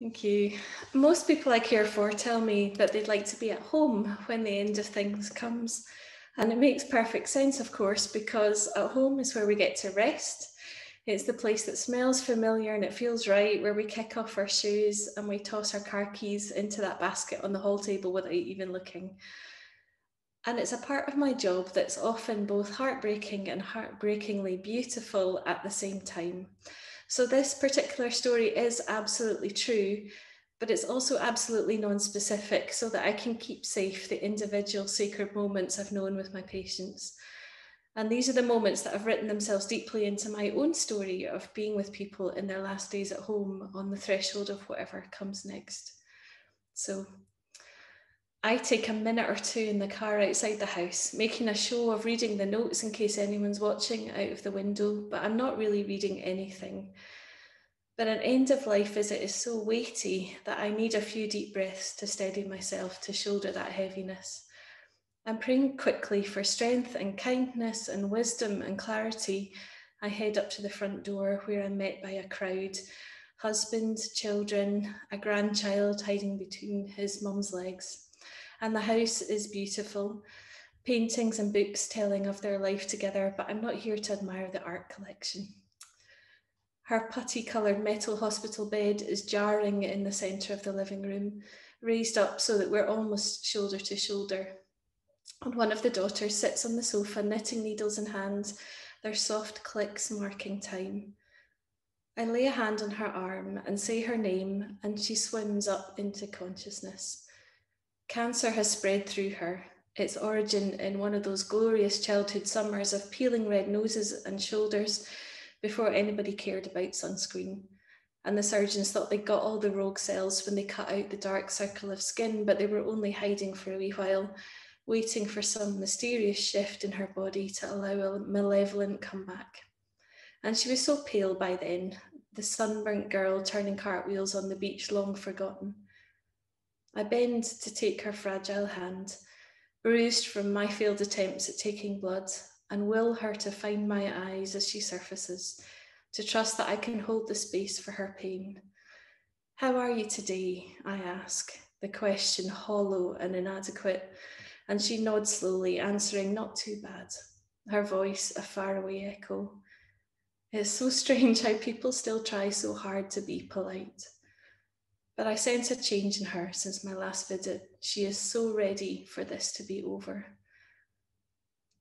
Thank you. Most people I care for tell me that they'd like to be at home when the end of things comes. And it makes perfect sense, of course, because at home is where we get to rest. It's the place that smells familiar and it feels right, where we kick off our shoes and we toss our car keys into that basket on the hall table without even looking. And it's a part of my job that's often both heartbreaking and heartbreakingly beautiful at the same time. So, this particular story is absolutely true, but it's also absolutely non specific so that I can keep safe the individual sacred moments I've known with my patients. And these are the moments that have written themselves deeply into my own story of being with people in their last days at home on the threshold of whatever comes next. So, I take a minute or two in the car outside the house, making a show of reading the notes in case anyone's watching out of the window, but I'm not really reading anything. But an end of life visit is so weighty that I need a few deep breaths to steady myself to shoulder that heaviness. I'm praying quickly for strength and kindness and wisdom and clarity. I head up to the front door where I'm met by a crowd: husband, children, a grandchild hiding between his mum's legs. And the house is beautiful, paintings and books telling of their life together, but I'm not here to admire the art collection. Her putty-coloured metal hospital bed is jarring in the centre of the living room, raised up so that we're almost shoulder to shoulder. And one of the daughters sits on the sofa, knitting needles in hand, their soft clicks marking time. I lay a hand on her arm and say her name, and she swims up into consciousness. Cancer has spread through her, its origin in one of those glorious childhood summers of peeling red noses and shoulders before anybody cared about sunscreen. And the surgeons thought they got all the rogue cells when they cut out the dark circle of skin, but they were only hiding for a wee while, waiting for some mysterious shift in her body to allow a malevolent comeback. And she was so pale by then, the sunburnt girl turning cartwheels on the beach long forgotten. I bend to take her fragile hand, bruised from my failed attempts at taking blood, and will her to find my eyes as she surfaces, to trust that I can hold the space for her pain. How are you today? I ask, the question hollow and inadequate, and she nods slowly, answering, not too bad, her voice a faraway echo. It's so strange how people still try so hard to be polite. But I sense a change in her since my last visit. She is so ready for this to be over.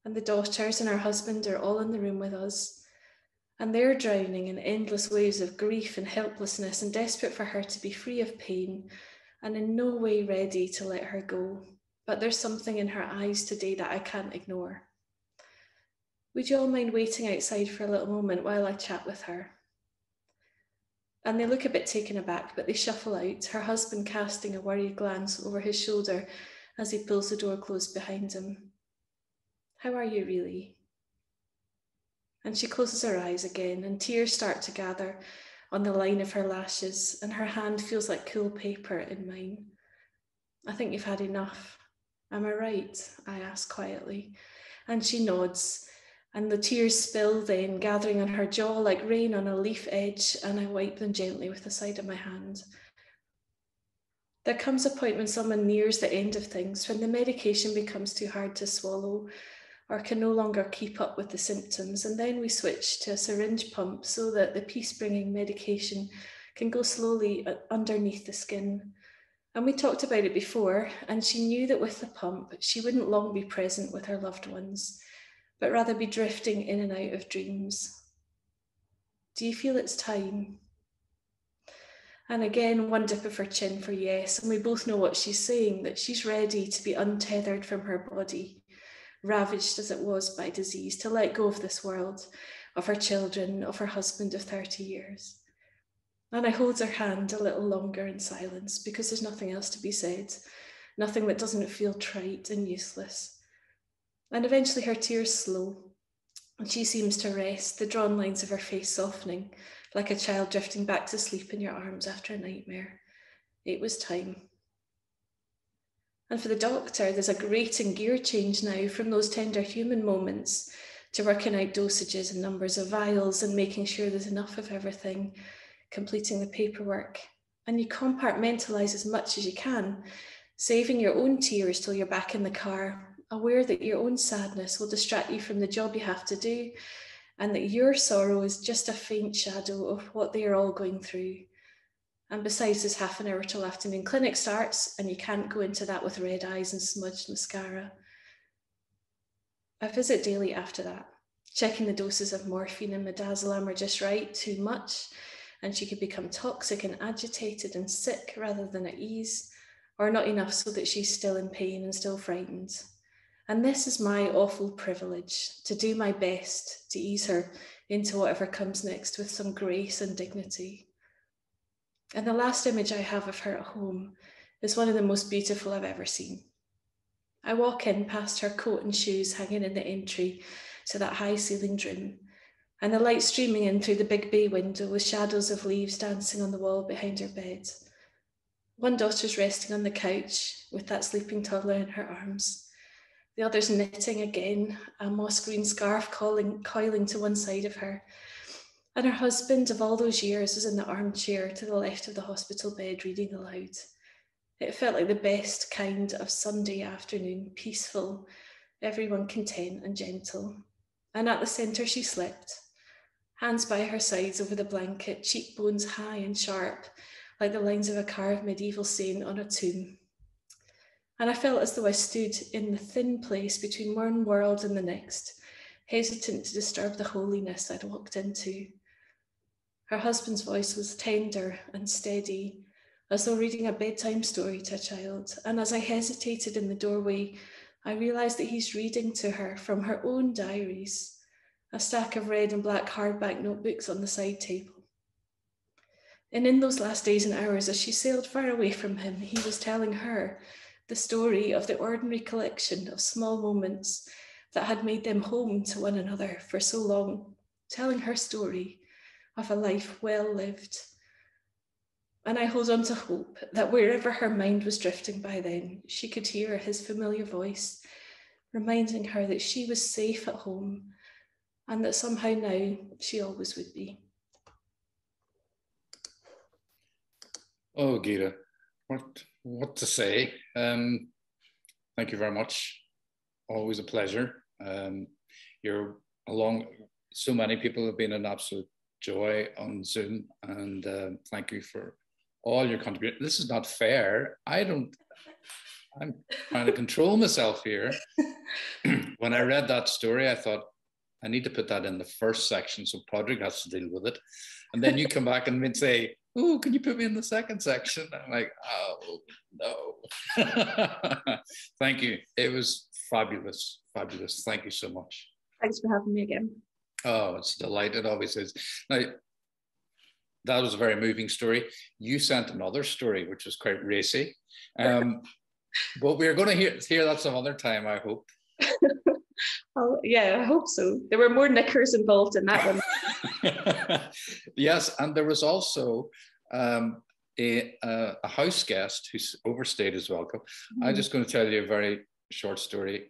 And the daughters and her husband are all in the room with us, and they're drowning in endless waves of grief and helplessness and desperate for her to be free of pain and in no way ready to let her go. But there's something in her eyes today that I can't ignore. Would you all mind waiting outside for a little moment while I chat with her? And they look a bit taken aback, but they shuffle out, her husband casting a worried glance over his shoulder as he pulls the door closed behind him. How are you really? And she closes her eyes again, and tears start to gather on the line of her lashes, and her hand feels like cool paper in mine. I think you've had enough. Am I right? I ask quietly. And she nods, and the tears spill then, gathering on her jaw like rain on a leaf edge, and I wipe them gently with the side of my hand. There comes a point when someone nears the end of things, when the medication becomes too hard to swallow or can no longer keep up with the symptoms, and then we switch to a syringe pump so that the peace-bringing medication can go slowly underneath the skin. And we talked about it before, and she knew that with the pump, she wouldn't long be present with her loved ones, but rather be drifting in and out of dreams. Do you feel it's time? And again, one dip of her chin for yes, and we both know what she's saying, that she's ready to be untethered from her body, ravaged as it was by disease, to let go of this world, of her children, of her husband of 30 years. And I hold her hand a little longer in silence because there's nothing else to be said, nothing that doesn't feel trite and useless. And eventually her tears slow, and she seems to rest, the drawn lines of her face softening, like a child drifting back to sleep in your arms after a nightmare. It was time. And for the doctor, there's a grating gear change now from those tender human moments to working out dosages and numbers of vials and making sure there's enough of everything, completing the paperwork. and you compartmentalise as much as you can, saving your own tears till you're back in the car, aware that your own sadness will distract you from the job you have to do, and that your sorrow is just a faint shadow of what they are all going through. And besides, there's half an hour till afternoon clinic starts, and you can't go into that with red eyes and smudged mascara. I visit daily after that, checking the doses of morphine and midazolam are just right, too much, and she could become toxic and agitated and sick rather than at ease, or not enough so that she's still in pain and still frightened. And this is my awful privilege, to do my best to ease her into whatever comes next with some grace and dignity. And the last image I have of her at home is one of the most beautiful I've ever seen. I walk in past her coat and shoes hanging in the entry to that high-ceilinged room, and the light streaming in through the big bay window with shadows of leaves dancing on the wall behind her bed. One daughter's resting on the couch with that sleeping toddler in her arms. The other's knitting again, a moss green scarf coiling to one side of her. And her husband of all those years is in the armchair to the left of the hospital bed reading aloud. It felt like the best kind of Sunday afternoon, peaceful, everyone content and gentle. And at the centre she slept, hands by her sides over the blanket, cheekbones high and sharp, like the lines of a carved medieval saint on a tomb. And I felt as though I stood in the thin place between one world and the next, hesitant to disturb the holiness I'd walked into. Her husband's voice was tender and steady, as though reading a bedtime story to a child. And as I hesitated in the doorway, I realised that he's reading to her from her own diaries, a stack of red and black hardback notebooks on the side table. And in those last days and hours, as she sailed far away from him, he was telling her the story of the ordinary collection of small moments that had made them home to one another for so long, telling her story of a life well lived. And I hold on to hope that wherever her mind was drifting by then, she could hear his familiar voice, reminding her that she was safe at home and that somehow now she always would be. Oh, Gyda, what to say? Thank you very much. Always a pleasure. You're along. So many people have been an absolute joy on Zoom, and thank you for all your contribution. This is not fair. I'm trying to control myself here. When I read that story, I thought, I need to put that in the first section so Padraig has to deal with it. And then you come back and say, oh, can you put me in the second section? I'm like, oh, no. Thank you. It was fabulous, fabulous. Thank you so much. Thanks for having me again. Oh, it's a delight. It always is. Now, that was a very moving story. You sent another story, which was quite racy. But we're going to hear that some other time, I hope. Oh, yeah, I hope so. There were more knickers involved in that one. Yes, and there was also a house guest who overstayed his welcome. I'm just going to tell you a very short story.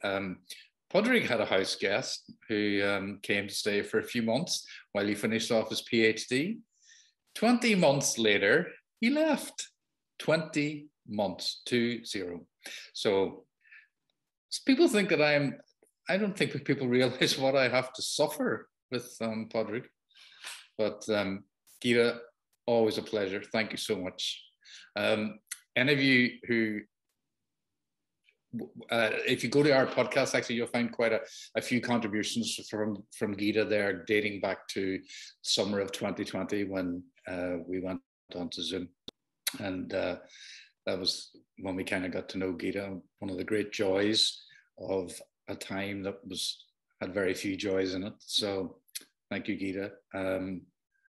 Padraig had a house guest who came to stay for a few months while he finished off his PhD. 20 months later, he left. 20 months, 20. So people think that I don't think people realize what I have to suffer with Padraig. But Gyda, always a pleasure. Thank you so much. Any of you who, if you go to our podcast, actually, you'll find quite a few contributions from Gyda there, dating back to summer of 2020 when we went on to Zoom. And that was when we kind of got to know Gyda, one of the great joys of a time that had very few joys in it. So thank you, Gyda.